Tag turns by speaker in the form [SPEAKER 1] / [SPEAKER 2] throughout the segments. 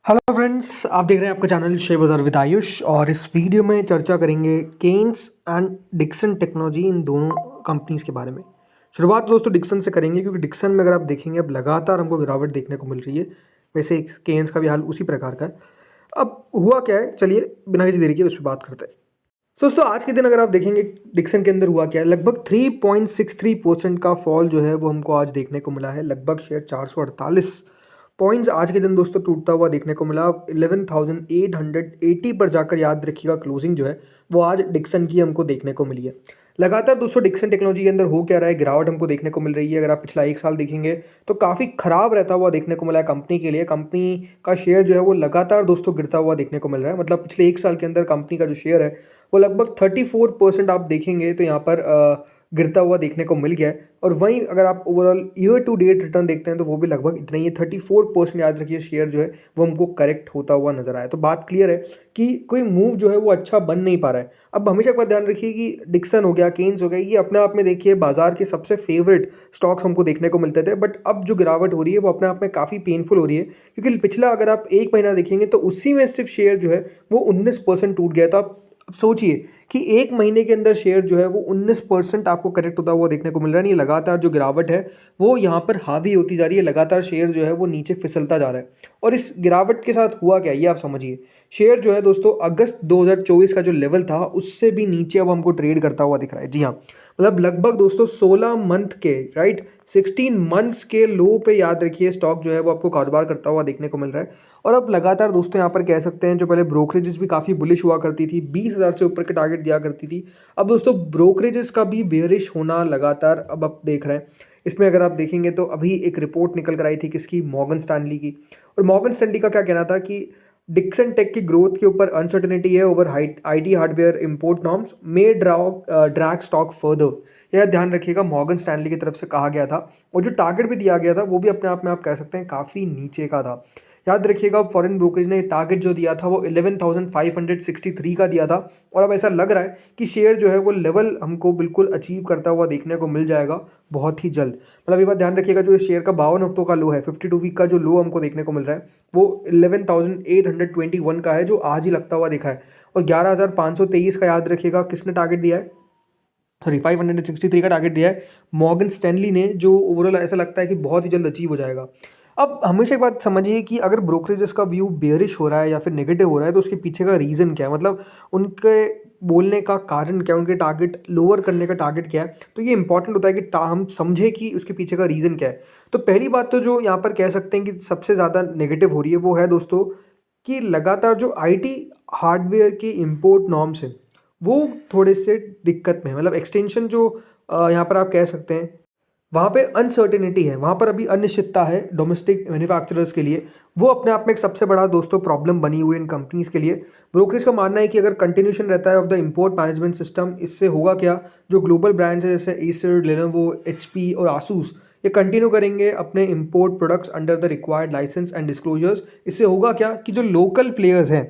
[SPEAKER 1] Hello friends, आप देख रहे हैं आपका चैनल शेयर बाज़ार विद आयुष। और इस वीडियो में चर्चा करेंगे केन्स एंड डिक्सन टेक्नोलॉजी, इन दोनों कंपनीज़ के बारे में। शुरुआत दोस्तों डिक्सन से करेंगे, क्योंकि डिक्सन में अगर आप देखेंगे अब लगातार हमको गिरावट देखने को मिल रही है। वैसे केन्स का भी हाल उसी प्रकार का है। अब हुआ क्या है, चलिए बिना किसी देरी के उस पर बात करते हैं। दोस्तों आज के दिन अगर आप देखेंगे डिक्सन के अंदर हुआ क्या है, लगभग 3.63% का फॉल जो है वो हमको आज देखने को मिला है। लगभग शेयर 448 पॉइंट्स आज के दिन दोस्तों टूटता हुआ देखने को मिला। 11,880 पर जाकर याद रखिएगा क्लोजिंग जो है वो आज डिक्सन की हमको देखने को मिली है। लगातार दोस्तों डिक्सन टेक्नोलॉजी के अंदर हो क्या रहा है, गिरावट हमको देखने को मिल रही है। अगर आप पिछला एक साल देखेंगे तो काफ़ी खराब रहता हुआ देखने को मिला है कंपनी के लिए। कंपनी का शेयर जो है वो लगातार दोस्तों गिरता हुआ देखने को मिल रहा है। मतलब पिछले एक साल के अंदर कंपनी का जो शेयर है वो लगभग 34% आप देखेंगे तो यहाँ पर गिरता हुआ देखने को मिल गया है। और वहीं अगर आप overall year to date return देखते हैं तो वो भी लगभग इतना ही है, 34%। याद रखिए शेयर जो है वो हमको करेक्ट होता हुआ नजर आया। तो बात क्लियर है कि कोई मूव जो है वो अच्छा बन नहीं पा रहा है। अब हमेशा एक बात ध्यान रखिए कि डिक्सन हो गया, केन्स हो गया, ये अपने आप में देखिए बाजार के सबसे फेवरेट स्टॉक्स हमको देखने को मिलते थे। बट अब जो गिरावट हो रही है वो अपने आप में काफ़ी पेनफुल हो रही है, क्योंकि पिछला अगर आप एक महीना देखेंगे तो उसी में सिर्फ शेयर जो है वो 19% टूट गया। तो आप अब सोचिए कि एक महीने के अंदर शेयर जो है वो 19% आपको करेक्ट होता हुआ देखने को मिल रहा है। नहीं, लगातार जो गिरावट है वो यहाँ पर हावी होती जा रही है। लगातार शेयर जो है वो नीचे फिसलता जा रहा है। और इस गिरावट के साथ हुआ क्या ये आप समझिए। शेयर जो है दोस्तों अगस्त 2024 का जो लेवल था उससे भी नीचे अब हमको ट्रेड करता हुआ दिख रहा है। जी हाँ, मतलब लगभग दोस्तों 16 मंथ के, राइट, 16 मंथ्स के लो पे याद रखिए स्टॉक जो है वो आपको कारोबार करता हुआ देखने को मिल रहा है। और अब लगातार दोस्तों यहाँ पर कह सकते हैं जो पहले ब्रोकरेजेस भी काफ़ी बुलिश हुआ करती थी, 20,000 से ऊपर के टारगेट दिया करती थी, अब दोस्तों ब्रोकरेजेस का भी बेयरिश होना लगातार अब आप देख रहे हैं। इसमें अगर आप देखेंगे तो अभी एक रिपोर्ट निकल कर आई थी किसकी, मॉर्गन स्टैनली की। और मॉर्गन स्टैनली का क्या कहना था कि डिक्सन टेक की ग्रोथ के ऊपर अनसर्टेनिटी है over IT hardware import norms may drag stock further. यह ध्यान रखिएगा, मॉर्गन स्टैनली की तरफ से कहा गया था। और जो टारगेट भी दिया गया था वो भी अपने आप में आप कह सकते हैं काफ़ी नीचे का था। याद रखिएगा फॉरेन ब्रोकरेज ने टारगेट जो दिया था वो 11,563 का दिया था। और अब ऐसा लग रहा है कि शेयर जो है वो लेवल हमको बिल्कुल अचीव करता हुआ देखने को मिल जाएगा बहुत ही जल्द। मतलब ये बात ध्यान रखिएगा, जो शेयर का 52 हफ्तों का लो है, 52 वीक का जो लो हमको देखने को मिल रहा है वो 11,821 का है, जो आज ही लगता हुआ दिखा है। और 11,523 का याद रखिएगा किसने टारगेट दिया है, सॉरी 563 का टारगेट दिया है मॉर्गन स्टैनली ने, जो ओवरऑल ऐसा लगता है कि बहुत ही जल्द अचीव हो जाएगा। अब हमेशा एक बात समझिए कि अगर ब्रोकरेजेस का व्यू बेयरिश हो रहा है या फिर नेगेटिव हो रहा है तो उसके पीछे का रीज़न क्या है, मतलब उनके बोलने का कारण क्या है, उनके टारगेट लोअर करने का टारगेट क्या है। तो ये इंपॉर्टेंट होता है कि हम समझे कि उसके पीछे का रीज़न क्या है। तो पहली बात तो जो यहाँ पर कह सकते हैं कि सबसे ज़्यादा नेगेटिव हो रही है वो है दोस्तों कि लगातार जो आईटी हार्डवेयर के इंपोर्ट नॉर्म्स हैं वो थोड़े से दिक्कत में है। मतलब एक्सटेंशन जो यहाँ पर आप कह सकते हैं वहाँ पे अनसर्टेनिटी है, वहाँ पर अभी अनिश्चितता है डोमेस्टिक मैन्युफैक्चरर्स के लिए। वो अपने आप में एक सबसे बड़ा दोस्तों प्रॉब्लम बनी हुई है इन कंपनीज़ के लिए। ब्रोकरेज का मानना है कि अगर कंटिन्यूशन रहता है of the import management system, इससे होगा क्या, जो ग्लोबल ब्रांड्स है जैसे एसर, लेनोवो, एचपी और आसूस, ये कंटिन्यू करेंगे अपने import products under the required licence and disclosures. इससे होगा क्या कि जो लोकल प्लेयर्स हैं,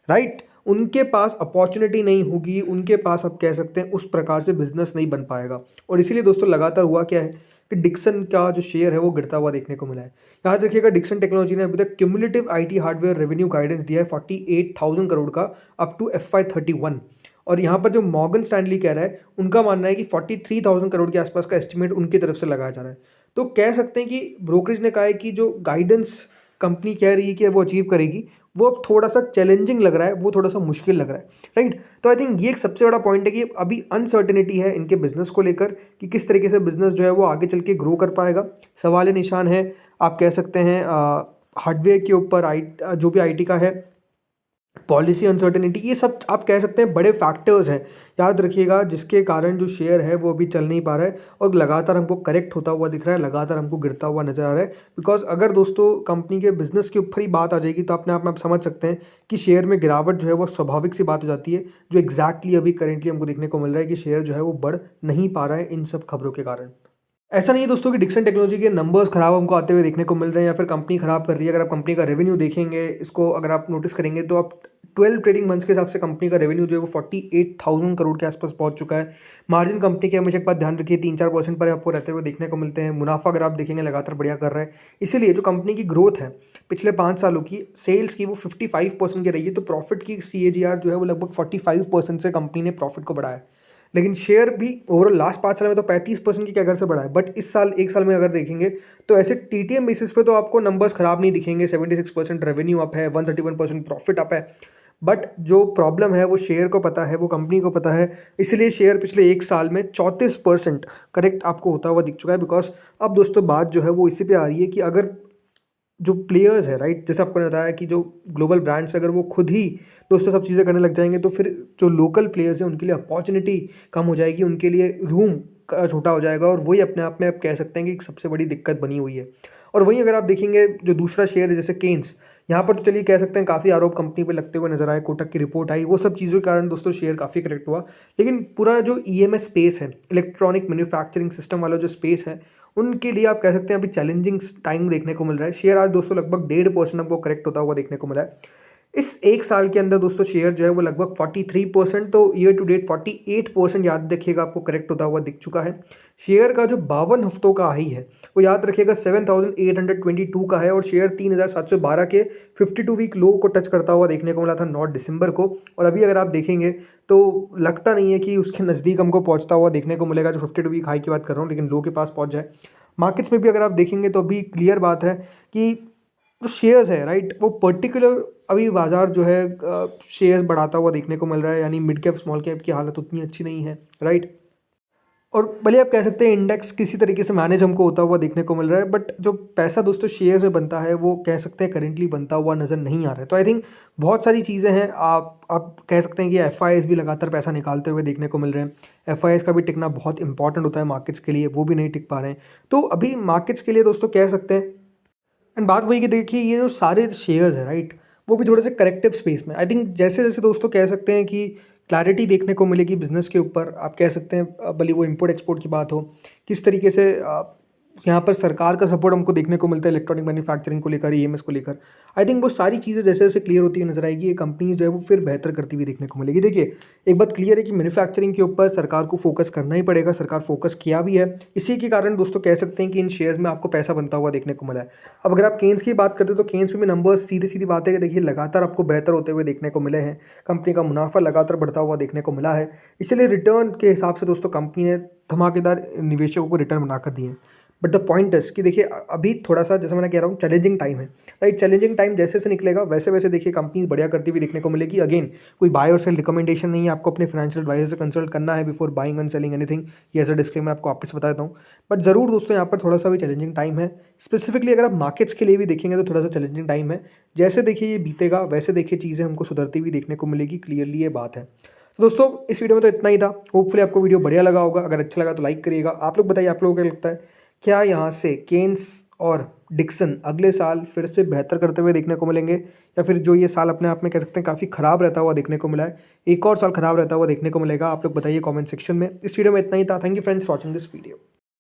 [SPEAKER 1] राइट, उनके पास अपॉर्चुनिटी नहीं होगी, उनके पास आप कह सकते हैं उस प्रकार से बिजनेस नहीं बन पाएगा। और इसीलिए दोस्तों लगातार हुआ क्या है कि डिक्सन का जो शेयर है वो गिरता हुआ देखने को मिला है। याद रखिएगा डिक्सन टेक्नोलॉजी ने अभी तक cumulative IT hardware revenue guidance दिया है 48,000 करोड़ का अप टू FY31। और यहाँ पर जो मॉर्गन स्टैनली कह रहा है उनका मानना है कि 43,000 करोड़ के आसपास का एस्टिमेट उनकी तरफ से लगाया जा रहा है। तो कह सकते हैं कि ब्रोकरेज ने कहा है कि जो गाइडेंस कंपनी कह रही है कि वो अचीव करेगी वो अब थोड़ा सा चैलेंजिंग लग रहा है, वो थोड़ा सा मुश्किल लग रहा है, राइट। तो आई थिंक ये एक सबसे बड़ा पॉइंट है कि अभी अनसर्टेनिटी है इनके बिजनेस को लेकर कि किस तरीके से बिजनेस जो है वो आगे चल के ग्रो कर पाएगा। सवाल निशान है, आप कह सकते हैं हार्डवेयर के ऊपर, जो भी आईटी का है, पॉलिसी अनसर्टेनिटी, ये सब आप कह सकते हैं बड़े फैक्टर्स हैं। याद रखिएगा जिसके कारण जो शेयर है वो अभी चल नहीं पा रहा है और लगातार हमको करेक्ट होता हुआ दिख रहा है, लगातार हमको गिरता हुआ नजर आ रहा है। बिकॉज अगर दोस्तों कंपनी के बिजनेस के ऊपर ही बात आ जाएगी तो अपने आप में आप समझ सकते हैं कि शेयर में गिरावट जो है वो स्वाभाविक सी बात हो जाती है, जो एग्जैक्टली अभी करेंटली हमको देखने को मिल रहा है कि शेयर जो है वो बढ़ नहीं पा रहा है इन सब खबरों के कारण। ऐसा नहीं है दोस्तों कि डिक्सन टेक्नोलॉजी के नंबर्स खराब हमको आते हुए देखने को मिल रहे हैं या फिर कंपनी खराब कर रही है। अगर आप कंपनी का रेवेन्यू देखेंगे, इसको अगर आप नोटिस करेंगे तो आप 12 ट्रेडिंग मंथ्स के हिसाब से कंपनी का रेवेन्यू जो है वो 48,000 करोड़ के आसपास पहुंच चुका है। मार्जिन कंपनी के हमेशा एक बात ध्यान रखिए 3-4% पर आपको रहते हुए देखने को मिलते हैं। मुनाफा अगर आप देखेंगे लगातार बढ़िया कर रहा है, इसीलिए जो कंपनी की ग्रोथ है पिछले 5 सालों की सेल्स की वो 55% की रही है, तो प्रॉफिट की CAGR जो है वो लगभग 45% से कंपनी ने प्रॉफिट को बढ़ाया है। लेकिन शेयर भी ओवरऑल लास्ट 5 साल में तो 35% की कैगर से बढ़ा है, बट इस साल 1 साल में अगर देखेंगे तो ऐसे TTM बेसिस पे तो आपको नंबर्स खराब नहीं दिखेंगे। 76% रेवेन्यू अप है, 131% प्रॉफिट अप है, बट जो प्रॉब्लम है वो शेयर को पता है, वो कंपनी को पता है, इसलिए शेयर पिछले 1 साल में 34% करेक्ट आपको होता हुआ दिख चुका है। बिकॉज अब दोस्तों बात जो है वो इसी पे आ रही है कि अगर जो प्लेयर्स है राइट, जैसे आपको बताया कि जो ग्लोबल ब्रांड्स अगर वो खुद ही दोस्तों सब चीज़ें करने लग जाएंगे तो फिर जो लोकल प्लेयर्स हैं उनके लिए अपॉर्चुनिटी कम हो जाएगी, उनके लिए रूम का छोटा हो जाएगा, और वही अपने आप में आप कह सकते हैं कि एक सबसे बड़ी दिक्कत बनी हुई है। और वहीं अगर आप देखेंगे जो दूसरा शेयर है जैसे केन्स, यहाँ पर तो चलिए कह सकते हैं काफ़ी आरोप कंपनी पे लगते हुए नजर आए, कोटक की रिपोर्ट आई, वो सब चीज़ों के कारण दोस्तों शेयर काफ़ी करेक्ट हुआ। लेकिन पूरा जो EMS स्पेस है, इलेक्ट्रॉनिक मैन्युफैक्चरिंग सिस्टम वाला जो स्पेस है, उनके लिए आप कह सकते हैं अभी चैलेंजिंग टाइम देखने को मिल रहा है। शेयर आज दोस्तों लगभग 1.5% आपको करेक्ट होता हुआ देखने को मिला है। इस 1 साल के अंदर दोस्तों शेयर जो है वो लगभग 43%, तो ईयर टू डेट 48% याद रखिएगा आपको करेक्ट होता हुआ दिख चुका है। शेयर का जो 52 हफ्तों का हाई है वो याद रखिएगा 7,822 का है, और शेयर 3,712 के 52 वीक लो को टच करता हुआ देखने को मिला था 9 दिसंबर को। और अभी अगर आप देखेंगे तो लगता नहीं है कि उसके नज़दीक हमको पहुंचता हुआ देखने को मिलेगा, जो 52 वीक हाई की बात कर रहा हूँ, लेकिन लो के पास पहुंच जाए। मार्केट्स में भी अगर आप देखेंगे तो अभी क्लियर बात है कि जो शेयर्स है राइट, वो पर्टिकुलर अभी बाजार जो है शेयर्स बढ़ाता हुआ देखने को मिल रहा है, यानी मिड कैप स्मॉल कैप की हालत उतनी अच्छी नहीं है राइट। और भले आप कह सकते हैं इंडेक्स किसी तरीके से मैनेज हमको होता हुआ देखने को मिल रहा है, बट जो पैसा दोस्तों शेयर्स में बनता है वो कह सकते हैं करेंटली बनता हुआ नज़र नहीं आ रहा है। तो आई थिंक बहुत सारी चीज़ें हैं, आप कह सकते हैं कि FIs भी लगातार पैसा निकालते हुए देखने को मिल रहे हैं। FIs का भी टिकना बहुत इंपॉर्टेंट होता है मार्केट्स के लिए, वो भी नहीं टिक पा रहे हैं। तो अभी मार्केट्स के लिए दोस्तों कह सकते हैं, एंड बात वही कि देखिए ये जो सारे शेयर्स है राइट, वो भी थोड़े से करेक्टिव स्पेस में। आई थिंक जैसे जैसे दोस्तों कह सकते हैं कि क्लैरिटी देखने को मिलेगी बिजनेस के ऊपर, आप कह सकते हैं भले वो इम्पोर्ट एक्सपोर्ट की बात हो, किस तरीके से यहाँ पर सरकार का सपोर्ट हमको देखने को मिलता है इलेक्ट्रॉनिक मैन्युफैक्चरिंग को लेकर, EMS को लेकर। आई थिंक वो सारी चीज़ें जैसे जैसे क्लियर होती हुई नजर आएगी, ये कंपनी जो है वो फिर बेहतर करती हुई देखने को मिलेगी। देखिए एक बात क्लियर है कि मैन्युफैक्चरिंग के ऊपर सरकार को फोकस करना ही पड़ेगा, सरकार फोकस किया भी है, इसी के कारण दोस्तों कह सकते हैं कि इन शेयर्स में आपको पैसा बनता हुआ देखने को मिला है। अब अगर आप केन्स की बात करते हो तो केन्स में भी नंबर्स सीधी सीधी बात है कि देखिए लगातार आपको बेहतर होते हुए देखने को मिले हैं, कंपनी का मुनाफा लगातार बढ़ता हुआ देखने को मिला है, इसलिए रिटर्न के हिसाब से दोस्तों कंपनी ने धमाकेदार निवेशकों को रिटर्न बनाकर दिए हैं। बट द पॉइंट इज कि देखिए अभी थोड़ा सा जैसे मैंने कह रहा हूँ चैलेंजिंग टाइम है राइट। चैलेंजिंग टाइम जैसे से निकलेगा वैसे वैसे देखिए कंपनीज बढ़िया करती हुई देखने को मिलेगी। अगेन कोई बाय और सेल रिकमेंडेशन नहीं है, आपको अपने फाइनेंशियल एडवाइजर से कंसल्ट करना है before buying and selling anything, ये एज अ डिस्क्लेमर आपको वापस बता देता हूँ। बट ज़रूर दोस्तों यहाँ पर थोड़ा सा भी चैलेंजिंग टाइम है, स्पेसिफिकली अगर आप मार्केट्स के लिए भी देखेंगे तो थोड़ा सा चैलेंजिंग टाइम है। जैसे देखिए ये बीतेगा वैसे देखिए चीज़ें हमको सुधरती हुई देखने को मिलेगी, क्लियरली ये बात है। तो दोस्तों इस वीडियो में तो इतना ही था, होपफुली आपको वीडियो बढ़िया लगा होगा। अगर अच्छा लगा तो लाइक करिएगा। आप लोग बताइए आप लोगों को क्या लगता है, क्या यहाँ से केन्स और डिक्सन अगले साल फिर से बेहतर करते हुए देखने को मिलेंगे, या फिर जो ये साल अपने आप में कह सकते हैं काफ़ी ख़राब रहता हुआ देखने को मिला है, एक और साल ख़राब रहता हुआ देखने को मिलेगा? आप लोग बताइए कमेंट सेक्शन में। इस वीडियो में इतना ही था। Thank you friends watching this video.